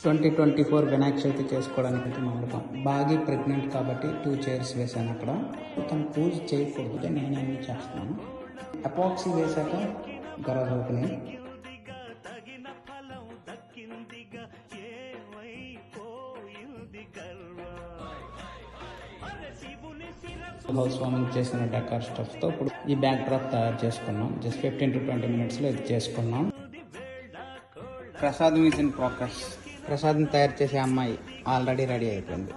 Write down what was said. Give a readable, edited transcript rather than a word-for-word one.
2024 వినాయక చవితి చేసుకోవడానికి అయితే మండపం. బాగా ప్రెగ్నెంట్ కాబట్టి 2 చైర్స్ వేసాను అక్కడ. తను పూజ చేయకూడదు, నేను అన్ని చేస్తున్నాను. అపాక్సీ వేసాక గరాజ్ ఓపెనింగ్. హౌస్ వార్మింగ్ చేసిన డెకార్ స్టఫ్తో ఇప్పుడు ఈ బ్యాక్ డ్రాప్ తయారు చేసుకున్నాం. జస్ట్ 15 to 20 minutesలో ఇది చేసుకున్నాం. ప్రసాదం ఈజ్ ఇన్ ప్రోగ్రెస్. ప్రసాదం తయారు చేసే అమ్మాయి ఆల్రెడీ రెడీ అయిపోయింది.